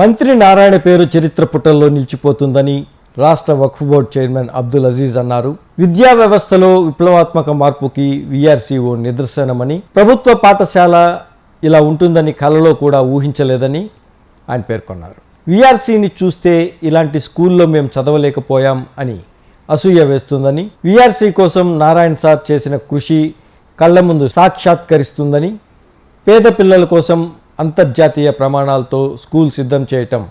మంత్రి నారాయణ పేరు చరిత్ర పుటల్లో నిలిచిపోతుందని రాష్ట్ర వక్ఫ్ బోర్డు చైర్మన్ అబ్దుల్ అజీజ్ అన్నారు. విద్యా వ్యవస్థలో విప్లవాత్మక మార్పుకి వీఆర్సీఓ నిదర్శనమని, ప్రభుత్వ పాఠశాల ఇలా ఉంటుందని కలలో కూడా ఊహించలేదని ఆయన పేర్కొన్నారు. వీఆర్సీని చూస్తే ఇలాంటి స్కూల్లో మేము చదవలేకపోయాం అని అసూయ వేస్తుందని, వీఆర్సీ కోసం నారాయణ సార్ చేసిన కృషి కళ్ళ ముందు సాక్షాత్కరిస్తుందని, పేద పిల్లల కోసం అంతర్జాతీయ ప్రమాణాలతో స్కూల్ సిద్ధం చేయటం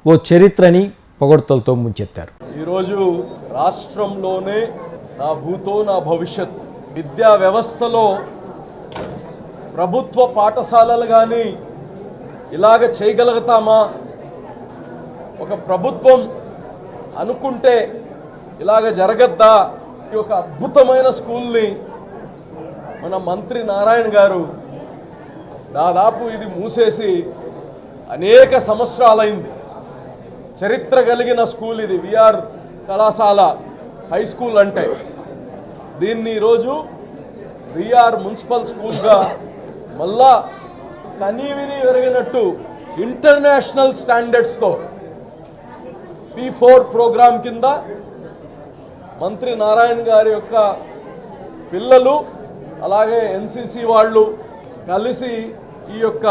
ఓ చరిత్రని పొగడ్తలతో ముంచెత్తారు. ఈరోజు రాష్ట్రంలోనే నా భూతో నా భవిష్యత్ విద్యా వ్యవస్థలో ప్రభుత్వ పాఠశాలలు కానీ ఇలాగ చేయగలుగుతామా? ఒక ప్రభుత్వం అనుకుంటే ఇలాగ జరగద్దా? ఈ ఒక అద్భుతమైన స్కూల్ని మన మంత్రి నారాయణ గారు దాదాపు ఇది మూసేసి అనేక సంవత్సరాలైంది. చరిత్ర కలిగిన స్కూల్ ఇది, విఆర్ కళాశాల హై స్కూల్ అంటే. దీన్ని ఈరోజు విఆర్ మున్సిపల్ స్కూల్గా మళ్ళా కనీవిని ఎరిగినట్టు ఇంటర్నేషనల్ స్టాండర్డ్స్తో P4 ప్రోగ్రాం కింద మంత్రి నారాయణ గారి యొక్క పిల్లలు అలాగే NCC వాళ్ళు కలిసి ఈ యొక్క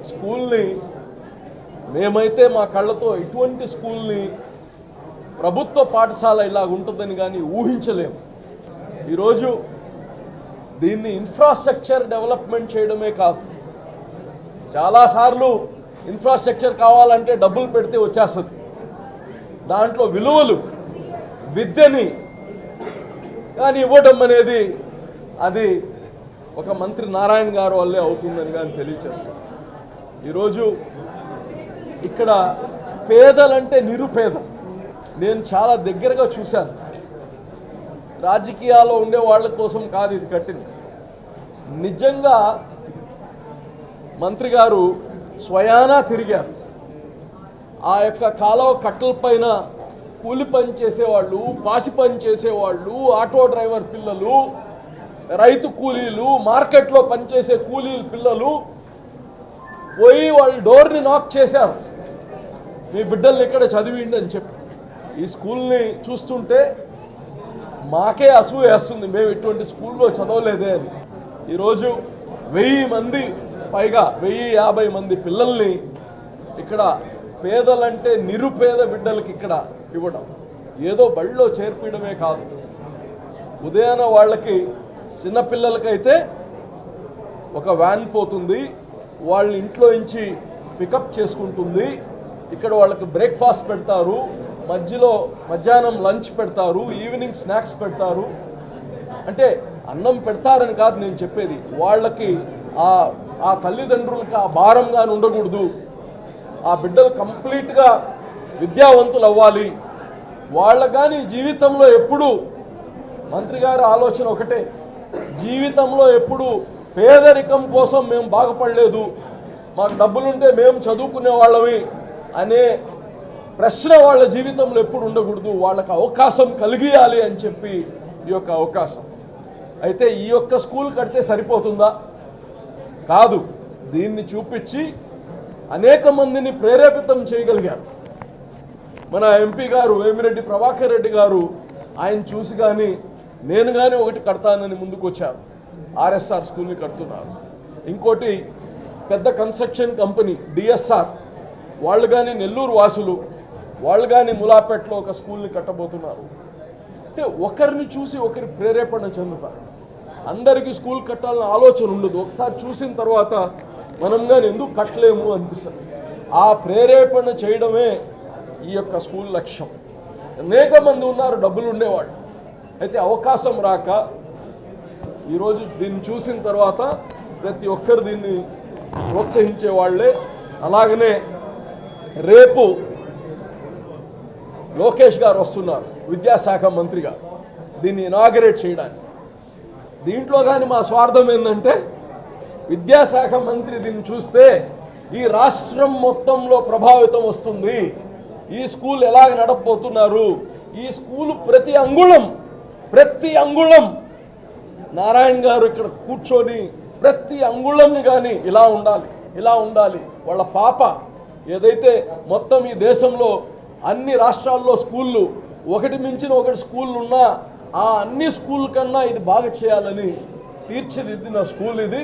స్కూల్ని మేమైతే మా కళ్ళతో ఇటువంటి స్కూల్ని ప్రభుత్వ పాఠశాల ఇలా ఉంటుందని కానీ ఊహించలేము. ఈరోజు దీన్ని ఇన్ఫ్రాస్ట్రక్చర్ డెవలప్మెంట్ చేయడమే కాదు, చాలాసార్లు ఇన్ఫ్రాస్ట్రక్చర్ కావాలంటే డబ్బులు పెడితే వచ్చేస్తుంది. దాంట్లో విలువలు విద్యని కానీ ఇవ్వడం అనేది అది ఒక మంత్రి నారాయణ గారు వల్లే అవుతుందని కానీ తెలియచేస్తాం. ఈరోజు ఇక్కడ పేదలంటే నిరుపేదలు నేను చాలా దగ్గరగా చూశాను. రాజకీయాల్లో ఉండే వాళ్ళ కోసం కాదు ఇది కట్టింది. నిజంగా మంత్రి గారు స్వయానా తిరిగారు. ఆ యొక్క కాలువ కట్టల పైన కూలి పని చేసేవాళ్ళు, పాసి పని చేసేవాళ్ళు, ఆటో డ్రైవర్ పిల్లలు, రైతు కూలీలు, మార్కెట్లో పనిచేసే కూలీల పిల్లలు పోయి వాళ్ళు డోర్ని నాక్ చేశారు, మీ బిడ్డల్ని ఇక్కడ చదివిండి అని చెప్పి. ఈ స్కూల్ని చూస్తుంటే మాకే అసూయ వేస్తుంది, మేము ఇటువంటి స్కూల్లో చదవలేదే అని. ఈరోజు 1000 మంది పైగా 1050 మంది పిల్లల్ని ఇక్కడ పేదలంటే నిరుపేద బిడ్డలకి ఇక్కడ ఇవ్వడం, ఏదో బడిలో చేర్పించడమే కాదు. ఉదయాన వాళ్ళకి చిన్నపిల్లలకైతే ఒక వ్యాన్ పోతుంది, వాళ్ళ ఇంట్లో నుంచి పికప్ చేసుకుంటుంది, ఇక్కడ వాళ్ళకి బ్రేక్ఫాస్ట్ పెడతారు, మధ్యాహ్నం లంచ్ పెడతారు, ఈవినింగ్ స్నాక్స్ పెడతారు. అంటే అన్నం పెడతారని కాదు నేను చెప్పేది, వాళ్ళకి ఆ తల్లిదండ్రులకి ఆ భారంగా ఉండకూడదు. ఆ బిడ్డలు కంప్లీట్గా విద్యావంతులు అవ్వాలి. వాళ్ళ కానీ జీవితంలో ఎప్పుడు మంత్రి గారి ఆలోచన ఒకటే, జీవితంలో ఎప్పుడు పేదరికం కోసం మేము బాగుపడలేదు, మాకు డబ్బులుంటే మేము చదువుకునే వాళ్ళవి అనే ప్రశ్న వాళ్ళ జీవితంలో ఎప్పుడు ఉండకూడదు. వాళ్ళకి అవకాశం కలిగియాలి అని చెప్పి ఈ యొక్క అవకాశం. అయితే ఈ యొక్క స్కూల్ కడితే సరిపోతుందా? కాదు, దీన్ని చూపించి అనేక మందిని ప్రేరేపితం చేయగలిగారు. మన ఎంపీ గారు వేమిరెడ్డి ప్రభాకర్ రెడ్డి గారు ఆయన చూసి కానీ నేను కానీ ఒకటి కడతానని ముందుకు వచ్చారు. RSR స్కూల్ని కడుతున్నారు. ఇంకోటి పెద్ద కన్స్ట్రక్షన్ కంపెనీ DSR వాళ్ళు కానీ నెల్లూరు వాసులు వాళ్ళు కానీ ములాపేటలో ఒక స్కూల్ని కట్టబోతున్నారు. అంటే ఒకరిని చూసి ఒకరి ప్రేరేపణ చెందుతారు. అందరికీ స్కూల్ కట్టాలని ఆలోచన ఉండదు. ఒకసారి చూసిన తర్వాత మనం కానీ ఎందుకు కట్టలేము అనిపిస్తుంది. ఆ ప్రేరేపణ చేయడమే ఈ యొక్క స్కూల్ లక్ష్యం. అనేక మంది ఉన్నారు డబ్బులు ఉండేవాళ్ళు, అయితే అవకాశం రాక ఈరోజు దీన్ని చూసిన తర్వాత ప్రతి ఒక్కరు దీన్ని ప్రోత్సహించే వాళ్ళే. అలాగనే రేపు లోకేష్ గారు వస్తున్నారు విద్యాశాఖ మంత్రిగా దీన్ని ఇనాగరేట్ చేయడానికి. దీంట్లో కానీ మా స్వార్థం ఏంటంటే విద్యాశాఖ మంత్రి దీన్ని చూస్తే ఈ రాష్ట్రం మొత్తంలో ప్రభావితం వస్తుంది. ఈ స్కూల్ ఎలాగ నడపబోతున్నారు, ఈ స్కూల్ ప్రతి అంగుళం నారాయణ గారు ఇక్కడ కూర్చొని ప్రతి అంగుళంని కానీ ఇలా ఉండాలి వాళ్ళ పాప ఏదైతే మొత్తం ఈ దేశంలో అన్ని రాష్ట్రాల్లో స్కూళ్ళు ఒకటి మించిన ఒకటి స్కూళ్ళు ఉన్నా ఆ అన్ని స్కూల్ కన్నా ఇది బాగా చేయాలని తీర్చిదిద్దిన స్కూల్ ఇది.